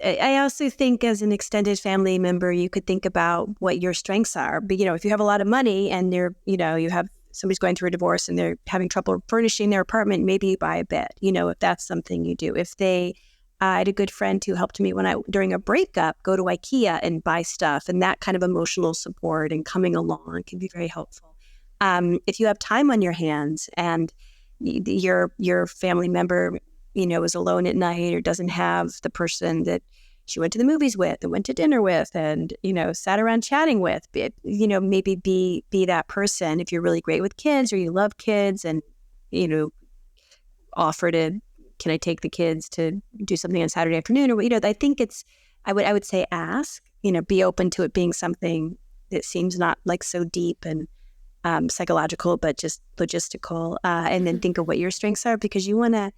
I also think as an extended family member, you could think about what your strengths are. But, if you have a lot of money and you have somebody's going through a divorce and they're having trouble furnishing their apartment, maybe you buy a bed, if that's something you do. If I had a good friend who helped me during a breakup, go to IKEA and buy stuff, and that kind of emotional support and coming along can be very helpful. If you have time on your hands and your family member, is alone at night or doesn't have the person that she went to the movies with and went to dinner with and, sat around chatting with, maybe be that person. If you're really great with kids or you love kids and, offer to, can I take the kids to do something on Saturday afternoon? Or, I think I would say ask, be open to it being something that seems not like so deep and psychological, but just logistical, and then think of what your strengths are because you want to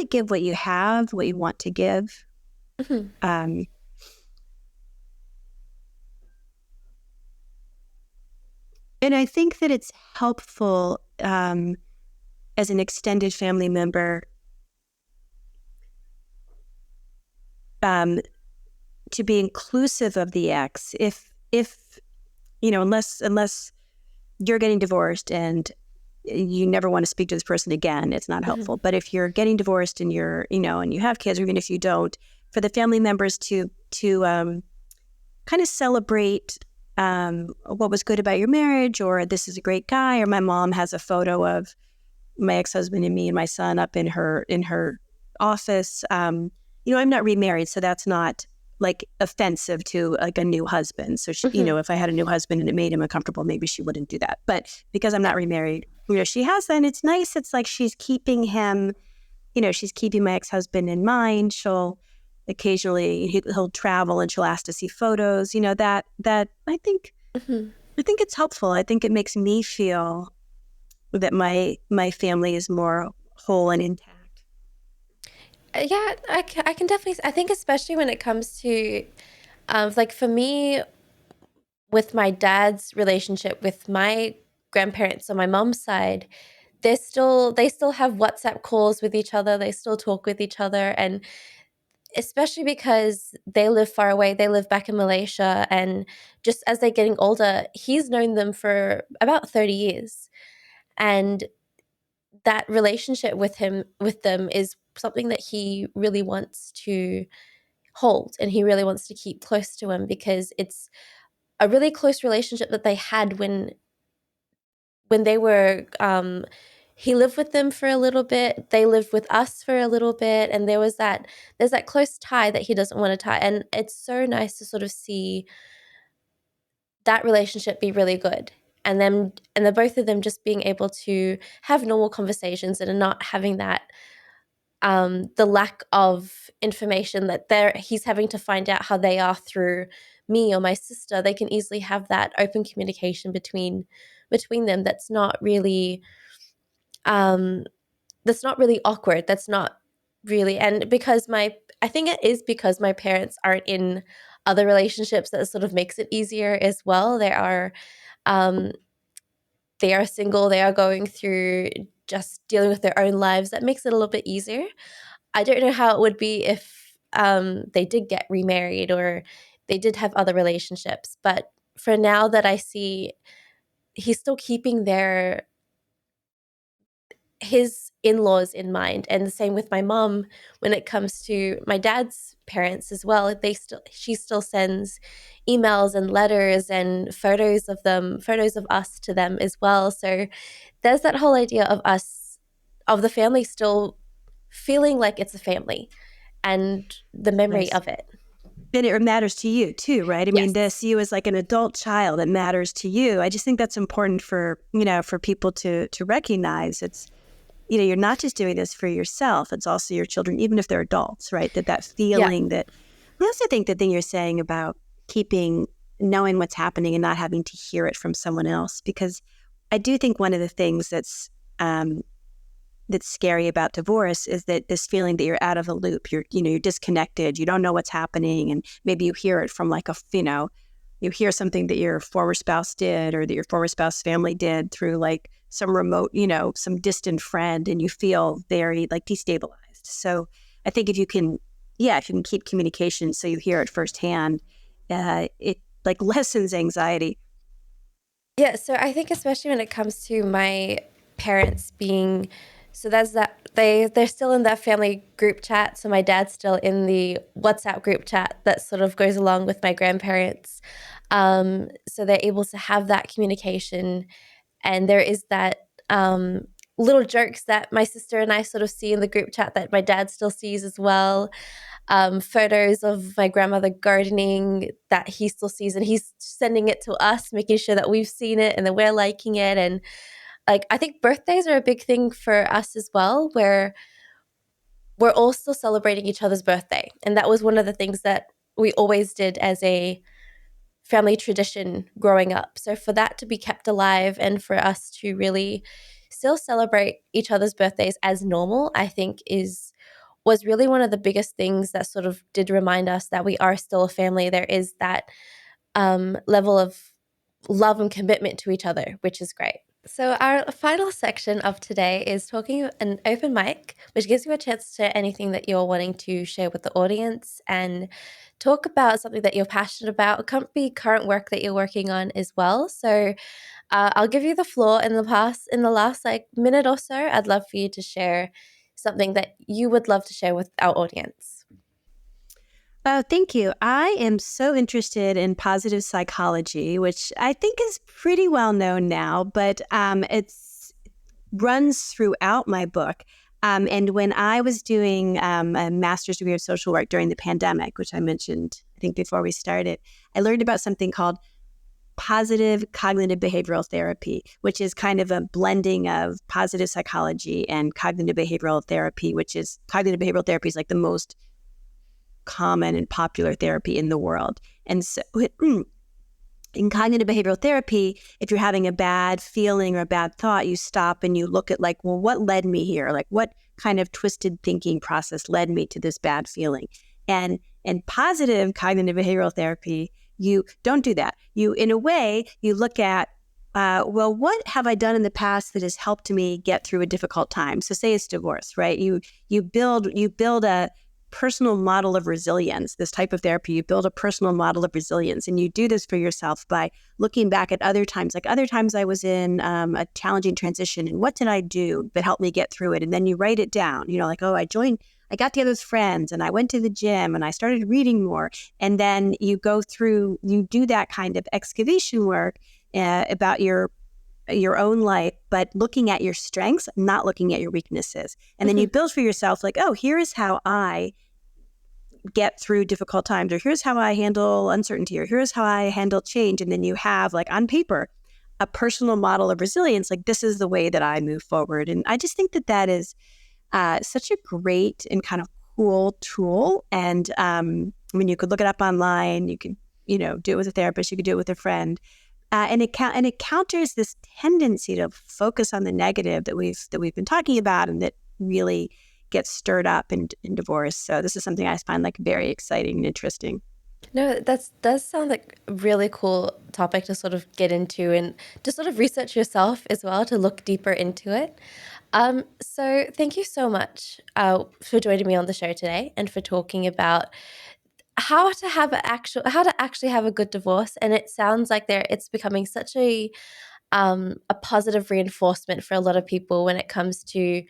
give what you have, what you want to give. And I think that it's helpful as an extended family member to be inclusive of the ex. If unless you're getting divorced and you never want to speak to this person again, it's not helpful. But if you're getting divorced and you're, and you have kids, or even if you don't, for the family members to kind of celebrate what was good about your marriage, or this is a great guy, or my mom has a photo of my ex-husband and me and my son up in her office. I'm not remarried, so that's not like offensive to like a new husband. So she, if I had a new husband and it made him uncomfortable, maybe she wouldn't do that. But because I'm not remarried, she has that, and it's nice. It's like she's keeping him, she's keeping my ex-husband in mind. She'll occasionally, he'll travel and she'll ask to see photos, that I think, I think it's helpful. I think it makes me feel that my family is more whole and intact. Yeah, I can definitely, I think especially when it comes to, like for me, with my dad's relationship with my grandparents on my mom's side, they still have WhatsApp calls with each other. They still talk with each other. And especially because they live far away, they live back in Malaysia. And just as they're getting older, he's known them for about 30 years. And that relationship with them is something that he really wants to hold and he really wants to keep close to him because it's a really close relationship that they had when they were he lived with them for a little bit, they lived with us for a little bit, and there's that close tie that he doesn't want to tie. And it's so nice to sort of see that relationship be really good, and the both of them just being able to have normal conversations and not having that the lack of information that he's having to find out how they are through me or my sister. They can easily have that open communication between them um that's not really awkward. That's not really, and because I think it is because my parents aren't in other relationships, that sort of makes it easier as well. Um they are single, they are going through just dealing with their own lives. That makes it a little bit easier. I don't know how it would be if they did get remarried or they did have other relationships. But for now that I see, he's still keeping his in-laws in mind, and the same with my mom when it comes to my dad's parents as well. She still sends emails and letters and photos of us to them as well. So there's that whole idea of the family still feeling like it's a family and the memory Nice. of it. And it matters to you too, right? I mean, to Yes. see you as like an adult child, it matters to you. I just think that's important for, for people to recognize. It's, you're not just doing this for yourself, it's also your children, even if they're adults, right? That Yeah. feeling that, I also think the thing you're saying about knowing what's happening and not having to hear it from someone else, because I do think one of the things that's scary about divorce is that this feeling that you're out of the loop, you're disconnected, you don't know what's happening, and maybe you hear it from you hear something that your former spouse did or that your former spouse family did through like some remote, some distant friend, and you feel very like destabilized. So I think if you can keep communication so you hear it firsthand, it like lessens anxiety. Yeah, so I think especially when it comes to my parents being, so that's that they're still in that family group chat. So my dad's still in the WhatsApp group chat that sort of goes along with my grandparents. So they're able to have that communication, and there is that little jokes that my sister and I sort of see in the group chat that my dad still sees as well. Photos of my grandmother gardening that he still sees, and he's sending it to us, making sure that we've seen it and that we're liking it. And like, I think birthdays are a big thing for us as well, where we're all still celebrating each other's birthday. And that was one of the things that we always did as a family tradition growing up. So for that to be kept alive and for us to really still celebrate each other's birthdays as normal, I think was really one of the biggest things that sort of did remind us that we are still a family. There is that level of love and commitment to each other, which is great. So our final section of today is talking an open mic, which gives you a chance to share anything that you're wanting to share with the audience and talk about something that you're passionate about. It could be current work that you're working on as well. So I'll give you the floor in the last like minute or so. I'd love for you to share something that you would love to share with our audience. Oh, thank you. I am so interested in positive psychology, which I think is pretty well known now, but it's runs throughout my book. And when I was doing a master's degree of social work during the pandemic, which I mentioned, I think before we started, I learned about something called positive cognitive behavioral therapy, which is kind of a blending of positive psychology and cognitive behavioral therapy, cognitive behavioral therapy is like the most common and popular therapy in the world. And so in cognitive behavioral therapy, if you're having a bad feeling or a bad thought, you stop and you look at like, well, what led me here? Like what kind of twisted thinking process led me to this bad feeling? And in positive cognitive behavioral therapy, you don't do that. You, in a way, you look at, well, what have I done in the past that has helped me get through a difficult time? So say it's divorce, right? You build a personal model of resilience. This type of therapy, you build a personal model of resilience, and you do this for yourself by looking back at other times. Like other times I was in a challenging transition, and what did I do that helped me get through it? And then you write it down, like, oh, I got together with friends and I went to the gym and I started reading more. And then you do that kind of excavation work about your your own life, but looking at your strengths, not looking at your weaknesses. And then you build for yourself like, oh, here is how I get through difficult times, or here's how I handle uncertainty, or here's how I handle change. And then you have like on paper, a personal model of resilience, like this is the way that I move forward. And I just think that that is such a great and kind of cool tool. And I mean, you could look it up online, you could, do it with a therapist, you could do it with a friend. And it counters this tendency to focus on the negative that we've been talking about, and that really gets stirred up in divorce. So this is something I find like very exciting and interesting. No, that does sound like a really cool topic to sort of get into and to sort of research yourself as well, to look deeper into it. So thank you so much for joining me on the show today and for talking about how to actually have a good divorce. And it sounds like it's becoming such a positive reinforcement for a lot of people when it comes to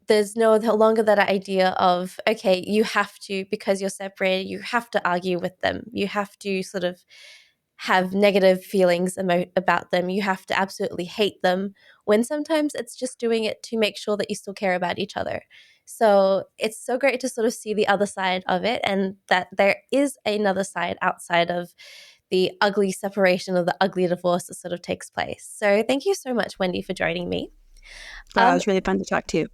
there's no longer that idea of, okay, you have to, because you're separated, you have to argue with them. You have to sort of have negative feelings about them. You have to absolutely hate them, when sometimes it's just doing it to make sure that you still care about each other. So it's so great to sort of see the other side of it, and that there is another side outside of the ugly separation or the ugly divorce that sort of takes place. So thank you so much, Wendy, for joining me. Wow, it was really fun to talk to you.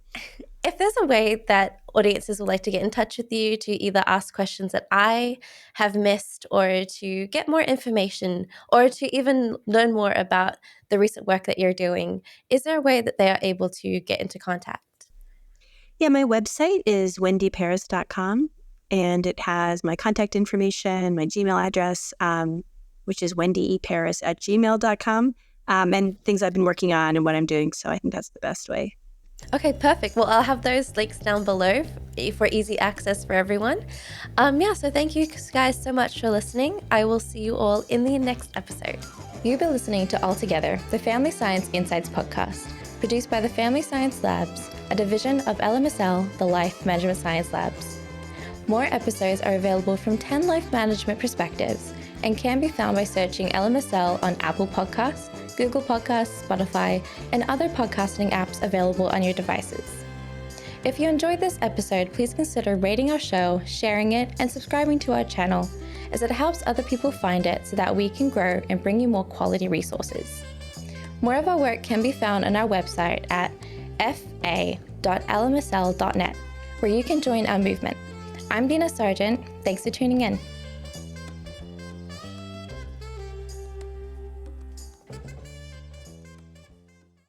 If there's a way that audiences would like to get in touch with you to either ask questions that I have missed, or to get more information, or to even learn more about the recent work that you're doing, is there a way that they are able to get into contact? Yeah, my website is wendyparis.com, and it has my contact information, my Gmail address, which is wendyparis@gmail.com, and things I've been working on and what I'm doing. So I think that's the best way. Okay, perfect. Well, I'll have those links down below for easy access for everyone. So thank you guys so much for listening. I will see you all in the next episode. You've been listening to All Together, the Family Science Insights podcast, produced by the Family Science Labs, a division of LMSL, the Life Management Science Labs. More episodes are available from 10 life management perspectives and can be found by searching LMSL on Apple Podcasts, Google Podcasts, Spotify, and other podcasting apps available on your devices. If you enjoyed this episode, please consider rating our show, sharing it, and subscribing to our channel, as it helps other people find it so that we can grow and bring you more quality resources. More of our work can be found on our website at fa.lmsl.net, where you can join our movement. I'm Dina Sargeant. Thanks for tuning in.